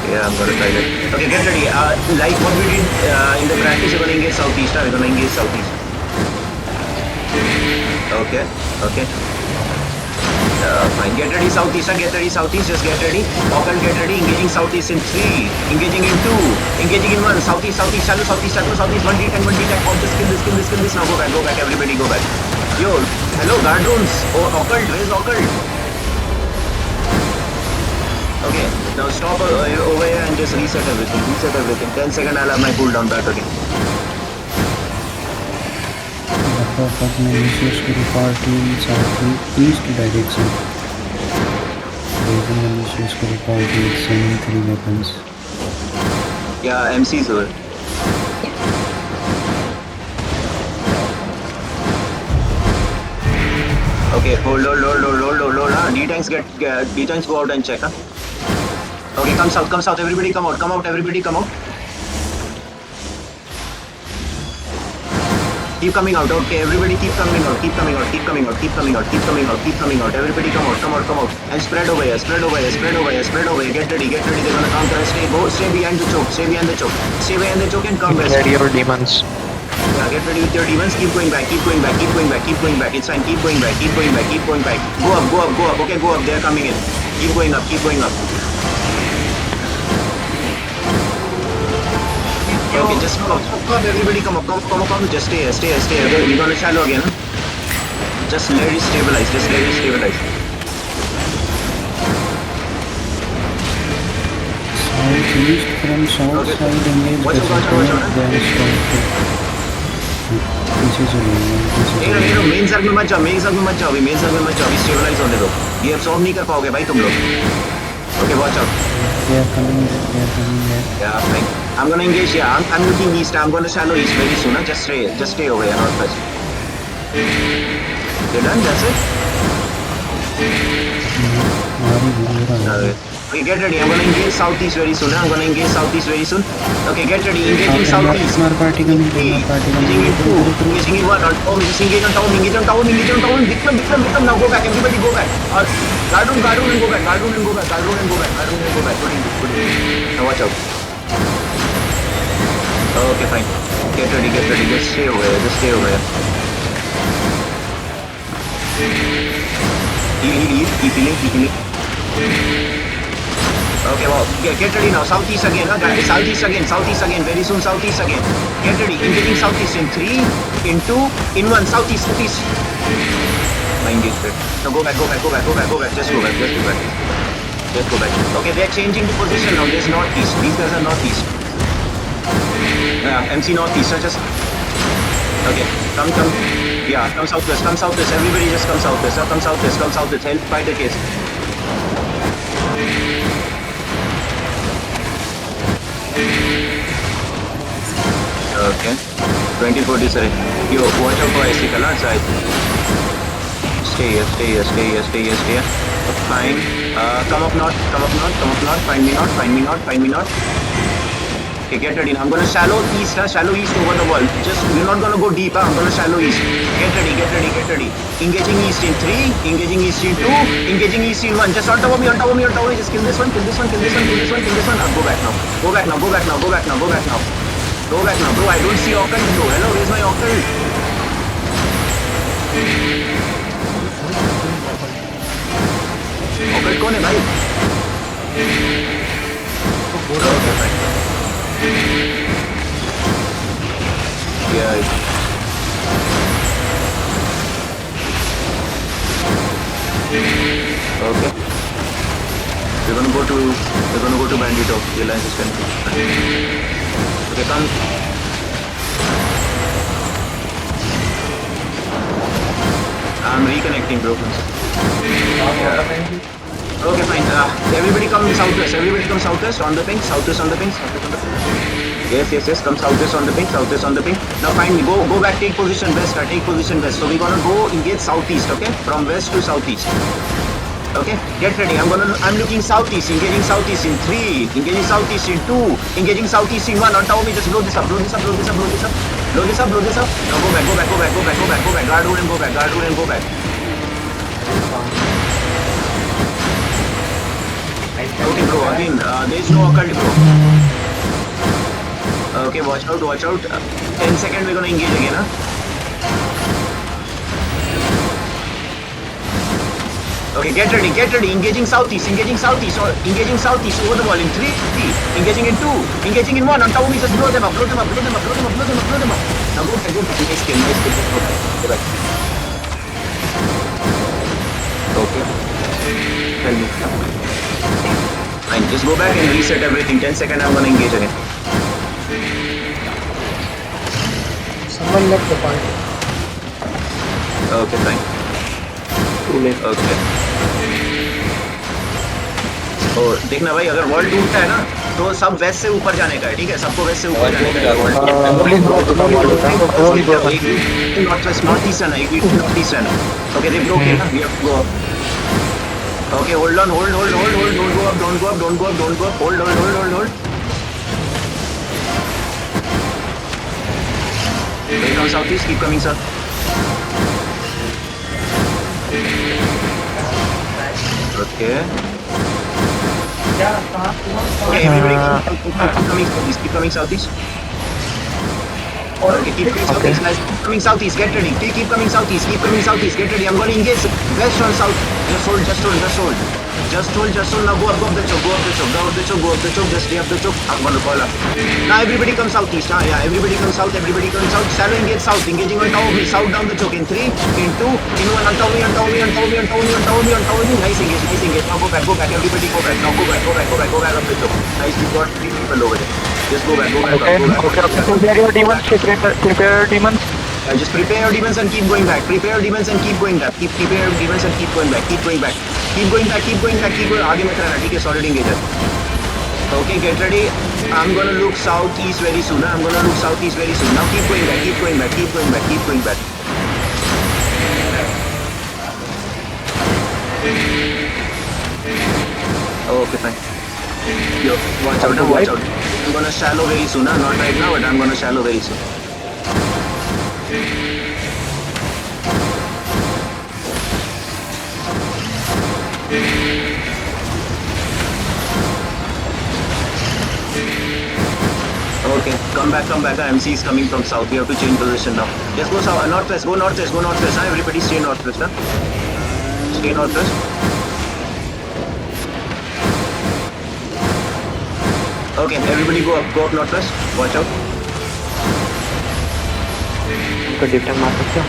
Yeah, I'm gonna try that. Okay, get ready. Like what we did in the practice, we're gonna engage southeast. We're gonna engage southeast. Okay, okay. Fine. Get ready, southeast. Get ready, southeast. Just get ready. Occult, get ready. Engaging southeast in 3. Engaging in 2. Engaging in 1. Southeast, southeast, shallow, southeast, shallow, southeast. 1D10, 1D10. Oh, just kill this, kill this, kill this. Now go back, go back. Everybody go back. Yo, hello, guard runes. Oh, occult. Where's occult? Okay, now stop over here and just reset everything. Reset everything. 10 seconds, I'll have my cooldown back again. Approximately initiates to the party in southeast direction. Raven initiates to the party with sending 3 weapons. Yeah, MC's over. Okay, hold. D-tanks D-tanks go out and check, huh? Okay, come south, everybody come out, everybody come out. Keep coming out, okay, everybody keep coming out. Everybody come out. And spread over here, get ready, they're gonna counter and stay behind the choke, stay behind the choke and come west. Ready your demons. Yeah, get ready with your demons, keep going back, it's fine, keep going back, go up, okay, go up, they're coming in, keep going up. Okay, just come, everybody come up, just stay here, we're gonna shallow again, huh? Just let it stabilize, Southeast from south Okay. side engage Watch out. then stop. पीछे चलो नहीं, main circle में मत जाओ, अभी stabilise होने दो, ये अब्सॉर्ब नहीं कर पाओगे भाई तुम लोग. Okay, watch out. They are coming there. Yeah, fine. I'm gonna engage. Yeah, I'm looking east. I'm gonna shallow east very soon. Huh? Just stay over here, not touch. You're done. That's it. Okay, get ready. I'm gonna engage southeast very soon. Okay, get ready. Engaging southeast. Party coming. Engaging in 2. Engaging in 1. Just engage on town. Vikram. Now go back. Everybody go back. Guard room and go back. Good. Now watch out. Okay, fine. Get ready. Just stay over here. Keep healing. Okay, well, get ready now. Southeast again, huh, guys? Southeast again. Very soon, southeast again. Get ready. Engaging southeast in 3, in 2, in 1. Southeast. Mind it. Now go back. Just go back. Okay, they're changing the position now. There's northeast. These guys are northeast. MC northeast. Just. Okay, come. Yeah, come southwest. Everybody just come southwest. Come southwest. Help fight the case. Okay. 2040, sorry. Yo, watch out for IC color side. Stay here. Fine. Come up north. Find me not. Okay, get ready. Now I'm gonna shallow east over the wall. We're not gonna go deep, huh? I'm gonna shallow east. Get ready. Engaging east in 3, engaging east in 2, engaging east in 1. Just on top of me. Just kill this one. Go back now. Go back now, bro. I don't see occult, bro. Hello, where's my occult? Occult कौन है भाई? Okay, fine. Yeah. Okay. We're gonna go to Bandito. The alliance is confused. Okay, come. I'm reconnecting, bro. Okay, fine. Everybody come southwest. On the ping. Yes. Come southwest on the ping. Now find me. Go back. Take position west. So we're gonna go engage southeast. Okay, from west to southeast. Okay, get ready. I'm looking southeast. Engaging southeast in 3. Engaging southeast in 2. Engaging southeast in 1. On top of me, just blow this up. Blow this up. Now go back. Guard rule and go back. Okay, bro. Again, there is no occult, bro. Okay, watch out, watch out. 10 seconds, we're gonna engage again, huh? Okay, get ready, engaging southeast, or engaging southeast over the wall in 3, engaging in 2, engaging in 1, on top of me, just blow them up. Now go back, nice kill, go back. Okay. Tell me. Fine, just go back and reset everything. 10 seconds, I'm gonna engage again. Someone left the party. Okay, fine. Too late. Okay. तो देखना भाई, अगर wall टूटता है ना तो सब waste से ऊपर जाने का है, ठीक है? सबको वेस्ट से ऊपर जाने का है। नॉर्थ ईस्ट है, एक नॉर्थ ईस्ट है। ओके, दे ब्रोक है ना, we have to go up. Okay, hold on, hold. Don't go up. Hold. Wait on southeast, keep coming, sir. Okay. Okay, everybody keep coming southeast. Okay, keep coming southeast, guys. Keep coming southeast, get ready. Keep coming southeast, get ready. I'm going to engage west on south. Just hold. Now go up the choke. Just stay up the choke. I'm going to call up. Now everybody come southeast. Yeah, everybody come south. Shallow engage south. Engaging on top of me. South down the choke. In 3, in 2, in 1. On top of me. Nice engage. Now go back. Everybody go back. Now go back up the choke. Nice, we got 3 people over there. Just go back. Okay. Prepare your demons. Prepare your demons. Just prepare your demons and keep going back. Keep prepare your demons and keep going back. Keep going back. Keep going. आगे मत रहना, ठीक है? Solid engage. Okay, get ready. I'm gonna look southeast very soon. Now keep going back. Okay, fine. Yo, watch out. I'm gonna shallow very soon. Not right now, but I'm gonna shallow very soon. Okay, come back. MC is coming from south. We have to change position now. Just go south, northwest. Go northwest. Everybody stay northwest. Stay northwest. Okay, everybody go up northwest. Watch out. तो different मार सकते हो?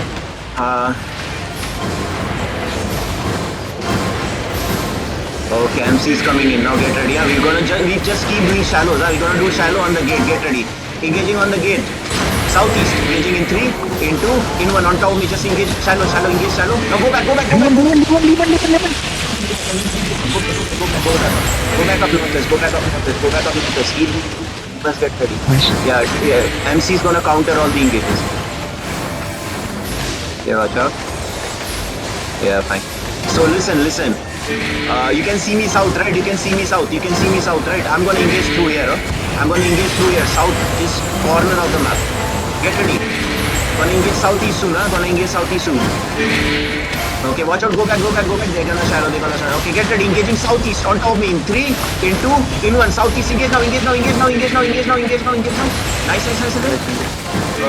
Okay, MC is coming in. Now get ready. We just keep doing shallows. We're gonna do shallow on the gate. Get ready. Engaging on the gate. Southeast. Engaging in 3, in 2, in 1. On top of me. Just engage shallow. Engage shallow. Now go back. Go back up northwest. Let's get ready. Yeah. MC is gonna counter all the engages. Yeah, watch out. Yeah, fine. So listen. You can see me south, right? Right? I'm gonna engage through here. South is corner of the map. Get ready. Gonna engage southeast soon. Okay, watch out. Go back. They're gonna shallow. Okay, get ready. Engaging southeast on top of me in 3, in 2, in 1. Southeast. Engage now. Nice.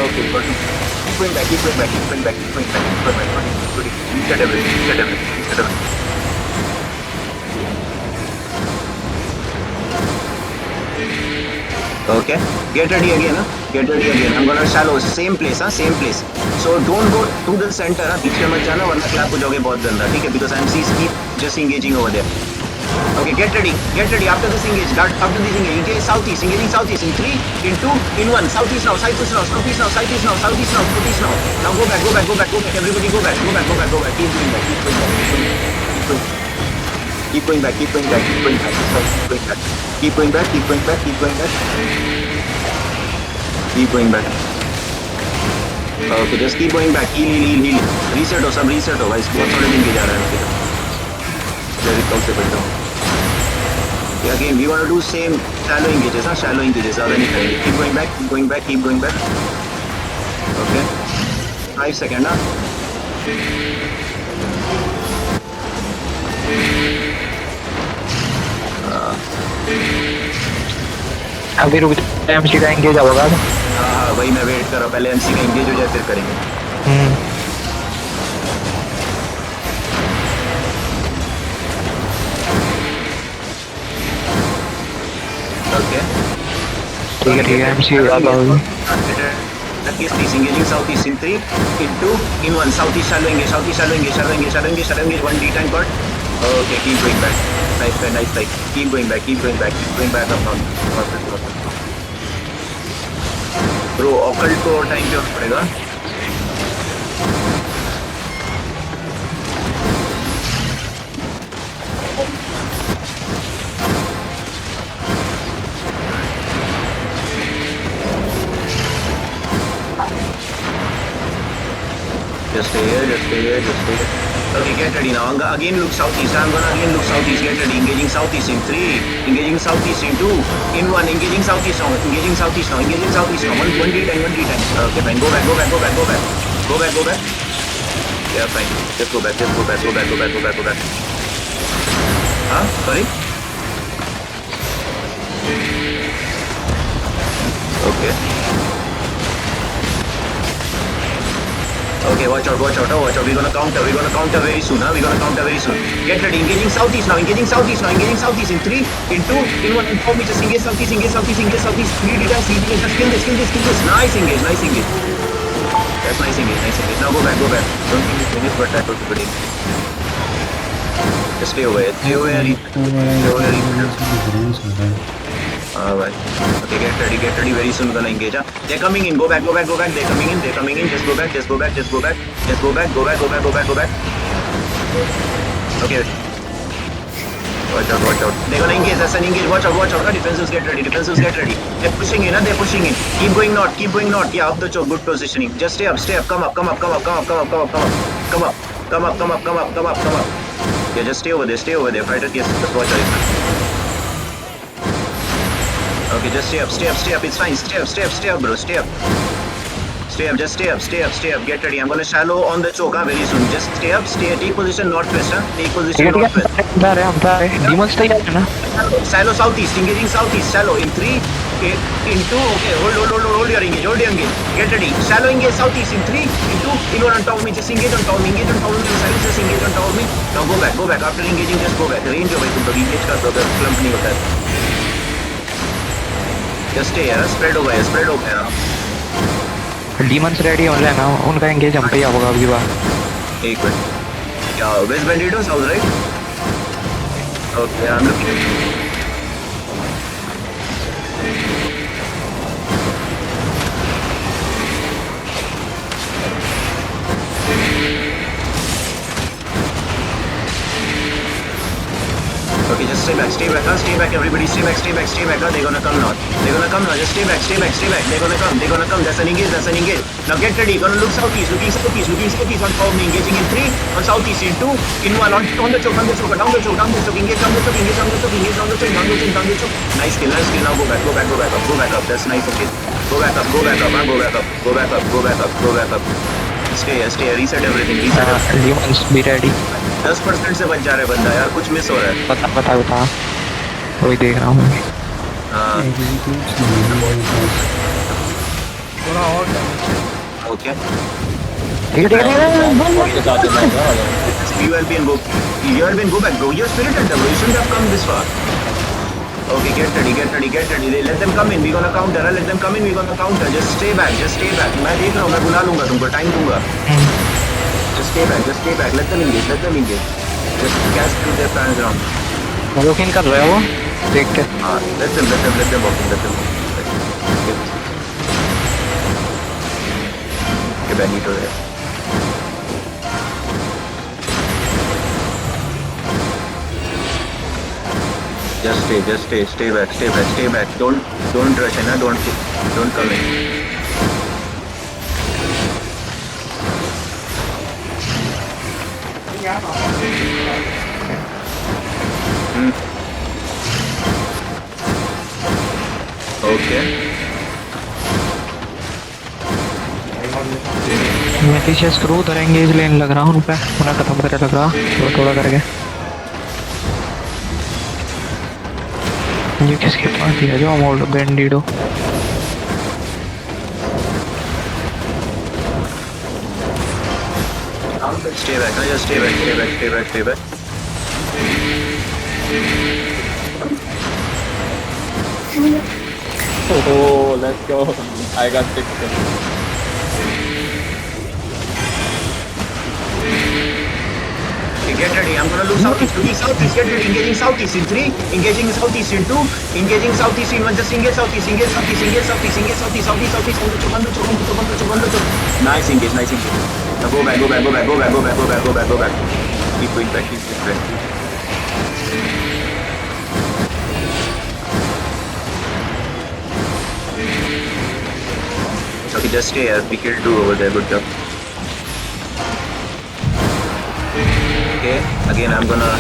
Okay, good. Keep going back. Reset everything. Okay, get ready again. I'm gonna shallow, same place. So don't go to the center. बीच में मत जाना, वरना clap हो जाओगे बहुत गंदा, ठीक है? Because MCs keep just engaging over there. Okay, get ready. After this engage, engage southeast. Engaging southeast in 3, in 2, in 1. Southeast now. Southeast now. Now go back. Everybody go back. Keep going back. Keep going back. Okay, just keep going back. Heal. Reset हो भाई, बहुत थोड़े दिन के जा रहा है. Very possible. Yeah, again, we want to do same shallow engages, other नहीं करेंगे. Keep going back. Okay. 5 seconds, अभी रुक एमसी का एंगेज होगा। हाँ वही मैं वेट कर रहा हूँ, पहले एमसी का एंगेज हो जाए फिर करेंगे। ओके ठीक है एमसी आता होगी। East engaging southeast in 3, in 2, in 1. Southeast shallow engage, southeast shallow engage, shallow engage, shallow engage, shallow engage. 1 D tank got. Okay, keep going back. Nice try, nice try. Keep going back, keep going back, keep going back up now. Bro, occult को time क्यों पड़ेगा? Just stay here, just stay here, just stay here. Okay, get ready now. Again look southeast. I'm gonna again look southeast. Get ready. Engaging southeast in 3. Engaging southeast in 2. In 1. Engaging southeast now. Engaging southeast now. Engaging southeast now. 1 D10, 1 D10. Okay, fine. Go back, go back, go back, go back. Go back, go back. Yeah, fine. Just go back, just go back, go back, go back, go back, go back. Huh? Sorry? Okay. Okay, watch out, watch out, watch out. We're gonna counter very soon, huh? We're gonna counter very soon. Get ready, engaging southeast now, engaging southeast now, engaging southeast in 3, in 2, in 1, in 4 meters, engage southeast, engage southeast, engage southeast, 3 details, 3 details, just kill this, kill this, kill this. Nice engage, nice engage. That's nice engage, nice engage. Now go back, go back. Don't think it's finished, but that was pretty. Just stay over here, stay over here. Stay over here. Alright. Okay, get ready. Very soon gonna engage. Huh? They're coming in. Go back. They're coming in. Just go back. Go back. Go back. Okay. Watch out. They're gonna engage. That's an engage. Watch out. Defensives get ready. They're pushing in. Keep going north. Yeah, up the choke. Good positioning. Just stay up. Come up. Yeah, just stay over there. Fighter, yes. Just watch out. Okay, just stay up. It's fine. Stay up, bro. Stay up. Just stay up. Get ready. I'm gonna shallow on the choke, huh, very soon. Just stay up. Take position northwest, huh? Take position northwest. हम demons तैयार है ना? Shallow southeast, engaging southeast. Shallow in 3, in 2. Okay, hold your engage. Get ready. Shallow engage southeast in 3, in 2, in 1 on top of me. Just engage on top of me. Silence, just engage on top of me. Now go back. After engaging, just go back. Range over to engage का तो clump नहीं होता है. Just stay here, spread over here. Demons ready हो लेना, उनका engage हम पे ही होगा अगली बार. एक मिनट. क्या West Bandidos house, right? Okay, I'm looking. Okay, just stay back, everybody, stay back, they're gonna come now, just stay back, they're gonna come, that's an engage, now get ready, gonna look southeast, looking southeast, on form, engaging in 3, on southeast, in 2, in 1, on the choke, down the choke, engage down the choke, nice kill, now go back up, that's nice, okay, go back up, stay here, reset everything, Demons be ready. 10% से बच जा रहा है बंदा यार, कुछ miss हो रहा है. बता वही देख रहा हूँ. हाँ थोड़ा और okay. You have been go back, bro. You're spirited, bro. You shouldn't have come this far. Okay, get ready. Let them come in. We're gonna counter. Let them come in. We're gonna counter. Just stay back. मैं देख रहा हूँ. मैं बुला लूँगा तुमको. Time दूँगा. Just stay back. Let them engage. Just cast through their fans around. वो किन कर रहे हो? देख के. हाँ, let them walk in. Okay, Benito है. Just stay back. Don't rush in, don't come in. Okay. मैं पीछे स्क्रू उधर एंगेज लेने लग रहा हूँ उनपे, उन्हें खत्म करने लग रहा थोड़ा करके. ये किसके पास दिया जो AMOLED बैंडिडो? Stay back, no, just stay back, stay back, stay back, stay back. Oh, let's go. I got 6. Okay, get ready. I'm gonna look southeast. Looking southeast. Get ready. Engaging southeast in 3. Engaging southeast in 2. Engaging southeast in 1. Just engage southeast. Engage southeast. Engage southeast. Engage southeast. Southeast. Southeast. Nice engage. Nice engage. Now go back. Go back. Go back. Go back. Go back. Go back. Go back. Go back. Keep going back. Keep going back. Okay, just stay here. We killed 2 over there. Good job. Okay. Again, I'm gonna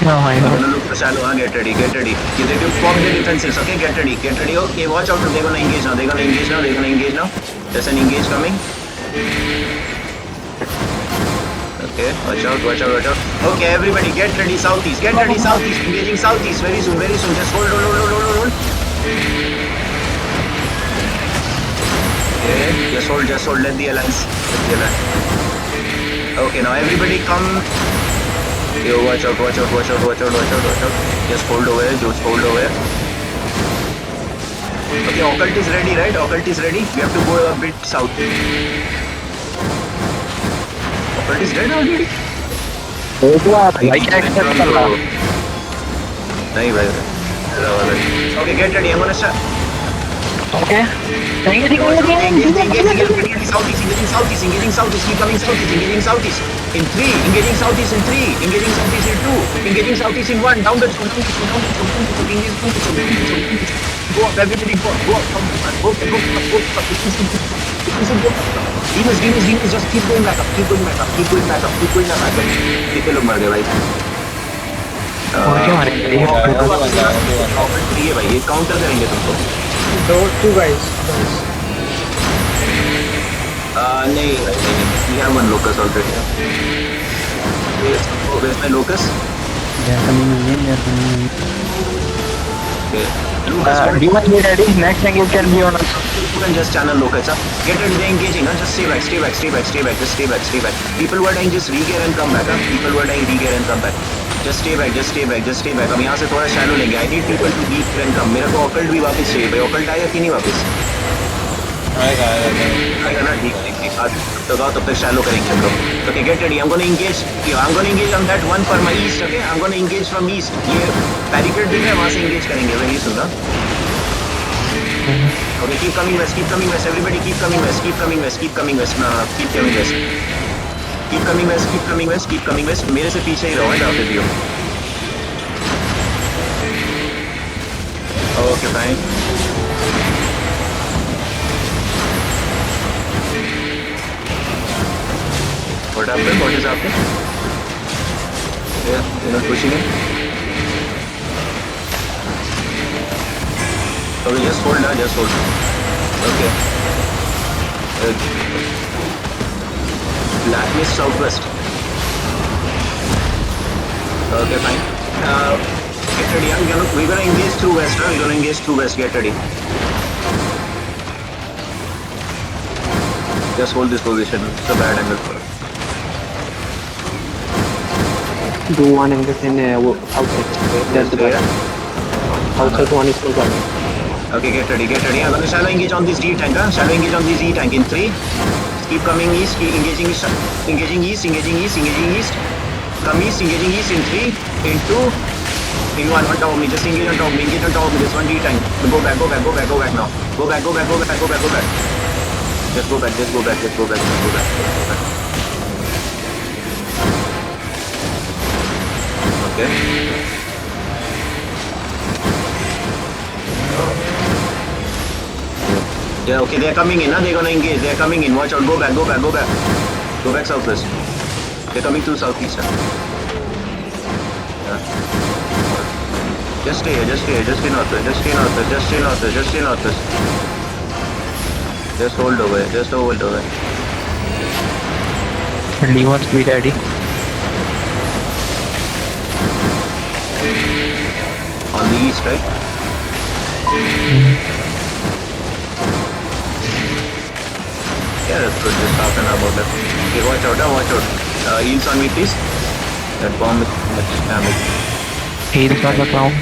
Oh my god. look for shallow. Get ready. Get ready. You need to pop the defenses. Okay, get ready. Get ready. Okay, watch out. They're gonna engage now. They're gonna engage now. They're gonna engage now. There's an engage coming. Okay, watch out. Watch out. Watch out. Okay, everybody, get ready. Southeast. Get ready. Southeast. Engaging southeast. Very soon. Very soon. Just hold. Hold. Hold. Hold. Hold. Hold. Okay. Just hold. Just hold. Let the alliance. Let the alliance. Okay, now everybody come. Yo, watch out, watch out, watch out, watch out, watch out, watch out. Just hold over here, just hold over here. Okay, occult is ready, right? Occult is ready. We have to go a bit south. Occult is dead already? भाई क्या accept कर रहा? नहीं भाई. Okay, get ready. I'm gonna start. Okay नहीं ठीक है Engaging southeast, engaging southeast, engaging southeast, keep coming southeast, engaging southeast in 3, engaging southeast in 3, engaging southeast in 2, engaging southeast in 1, down the school, go up, everybody go up, go up, go up. Demons, just keep going back up, keep going back up, keep going back up, keep going back up. कितने लोग मर गए भाई? और क्या मारे? ये भाई ये काउंटर करेंगे तुमको. Two guys. नहीं, we have one locus already. Where's my locus? They are coming again. They are coming again. Okay. Lucas, demon be ready. Next engage can be on us. you can just channel locus. Get ready, they're engaging. Just stay back, stay back, stay back, stay back. Just stay back, stay back. People who are dying, just regear and come back. People who are dying, regear and come back. Just stay back, just stay back, just stay back. हम यहाँ से थोड़ा shallow लेंगे. I need people to regear and come. मेरे को occult भी वापस चाहिए भाई. Occult आएगा कि नहीं वापस? आएगा. आएगा ना, ठीक. तब तक shallow करेंगे हम लोग. Okay, get ready. I'm gonna engage. I'm gonna engage on that one for my east. Okay, I'm gonna engage from east. ये barricade दिख रहा है, वहाँ से engage करेंगे. Very soon, huh? Okay, keep coming west. Everybody keep coming west. No, keep coming west. Keep coming west. मेरे से पीछे ही रहो, है जाते दियो. Okay, fine. What happened? What is happening? Yeah, you're not pushing it. Okay, just hold. Okay. Black mist southwest. Okay, fine. Get ready. We're gonna engage through west. Get ready. Just hold this position. It's a bad angle for us. Do one engage in outside. That's the button. Outside one is still coming. Okay, get ready. I'm gonna shallow engage on this D tank. Shallow engage on this E tank in 3. Keep coming east. Keep engaging east. Come east. Engaging east in 3, in 2, in 1. On top of me. Just engage on top of me. This one D tank. Go back now. Go back. Just go back. Okay. Yeah, okay, they're coming in, they're gonna engage, they're coming in, watch out, go back. Go back southwest. They're coming through southeast. Yeah. Just stay northwest. Just hold over. Demons be ready. On the east, right? Yeah, that's good. Just half an hour about that. Okay, watch out, watch out. Heals on me, please. That bomb is much damage. Heals on the ground.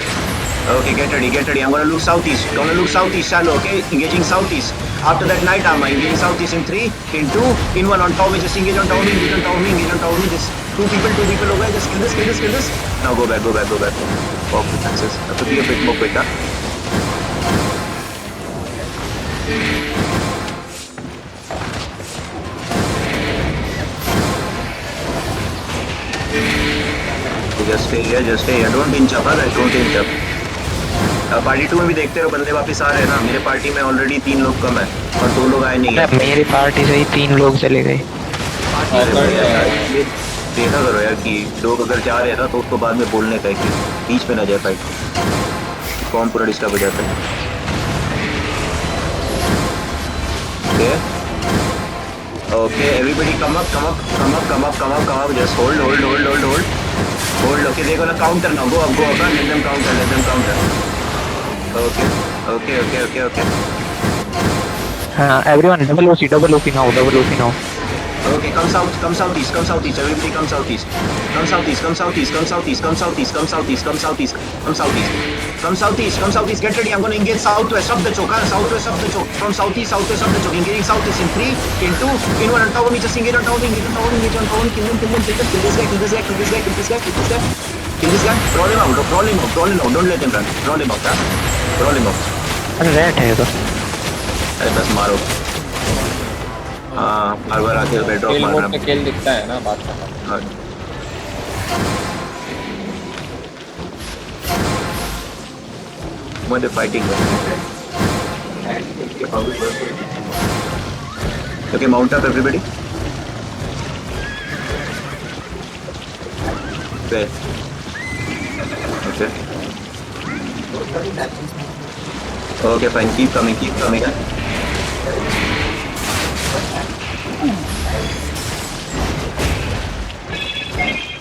Okay, get ready, get ready. I'm gonna look southeast. Gonna look southeast, shallow, okay? Engaging southeast. After that, night armor. Engaging southeast in 3, in 2, in 1 on top. Just engage on top of me, engage on top of me, engage on top of me. Just two people over. Just kill this, kill this, kill this. Now go back, go back, go back. Pop defenses. Have to be a bit more quick, huh? Just stay here, just stay here. Don't inch up, guys. Don't inch up. Party 2 में भी देखते रहो, बंदे वापस आ रहे हैं ना. मेरे पार्टी में ऑलरेडी 3 लोग कम है और 2 लोग आए नहीं है. मेरी पार्टी से ही 3 लोग चले गए. ये देखा करो यार कि लोग अगर जा रहे हैं ना तो उसको बाद में बोलने का है कि बीच पे ना जाए फाइट. फॉर्म पूरा डिस्टर्ब हो जाता है. Okay, everybody come up. Just hold. Okay, they're gonna counter now. Go up. Let them counter. Okay. Everyone, double OC now. Okay, come southeast. Everybody come southeast. Come southeast. Get ready. I'm gonna engage southwest of the choke. From southeast of the choke. Engaging southeast in 3, in 2, in 1 on top of me. Just engage on top of me. Kill this guy. Roll him out. Don't let him run. Roll him out. अरे red है तो. अरे बस मारो. हर बार आके bed drop किल मार mode रहा पे किल दिखता है ना बात का. When they're fighting. Okay, mount up everybody. Okay. Okay, fine. Keep coming.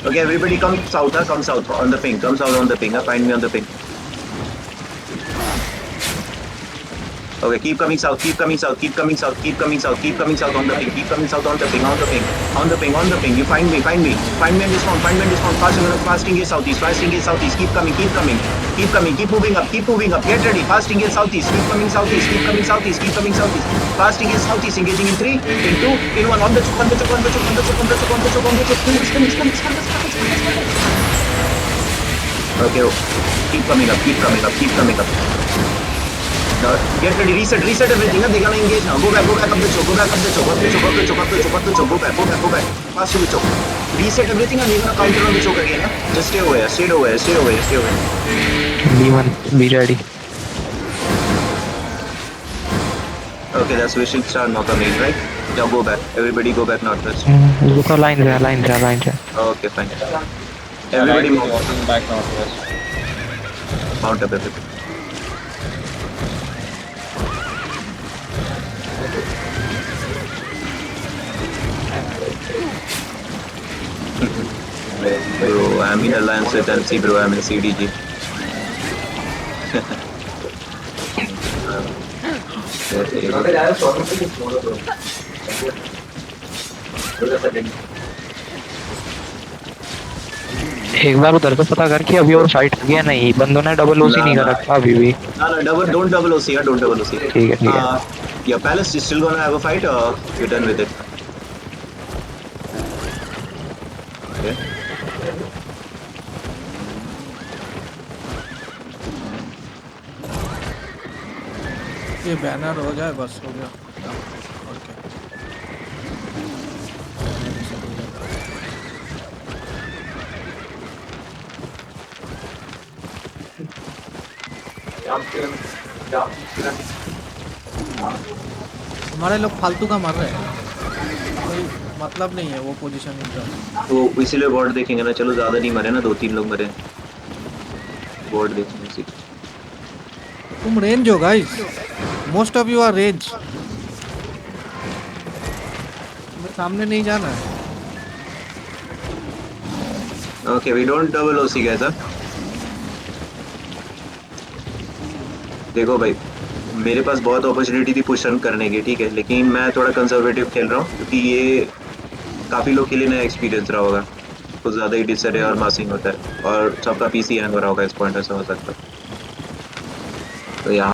Okay, everybody come south. On the ping. Come south on the ping. Find me on the ping. Okay, keep coming south on the ping. Keep coming south on the ping. You find me and dismount. Fasting is southeast. Keep coming. Keep moving up. Get ready. Fasting is southeast. Keep coming southeast. Fasting is southeast. Engaging in 3, in 2, in 1. On the choke. Okay, keep coming up. Now, get ready, reset everything. They're gonna engage now. Go back up the choke. Go back. Fast to the choke. Reset everything and you're gonna counter on the choke again. Just stay away. D1, be ready. Okay, that's wishing star not coming, right? Now go back. Everybody go back northwest. Look how line है. Okay, fine. Everybody walking back northwest. mount up everybody. Bro, I'm in alliance with NC, bro. I'm in CDG. एक बार उधर से पता कर कि अभी और fight हो गया नहीं. बंदों ने डबल ओसी नहीं कर रखा अभी भी. Don't double OC. ठीक है. Yeah, Palace is still gonna have a fight or you're done with it? Okay. ये बैनर हो जाए बस हो गया. हमारे लोग फालतू का मर रहे हैं. कोई मतलब नहीं है वो पोजीशन में. तो इसीलिए बोर्ड देखेंगे ना. चलो ज्यादा नहीं मरे ना. 2-3 लोग मरे. बोर्ड देखेंगे इसी. तुम रेंज हो guys. Most of you are range. तुम्हें सामने नहीं जाना है. Okay, we don't double OC guys, huh? देखो भाई, मेरे पास बहुत अपॉर्चुनिटी थी पुश रन करने की, ठीक है, लेकिन मैं थोड़ा कंजर्वेटिव खेल रहा हूँ क्योंकि ये काफी लोग के लिए नया एक्सपीरियंस रहा होगा। कुछ ज्यादा ही डिसरे और वही मासिंग होता है और सबका पीसी हैंग हो रहा होगा इस पॉइंट, ऐसा हो सकता है। तो यहाँ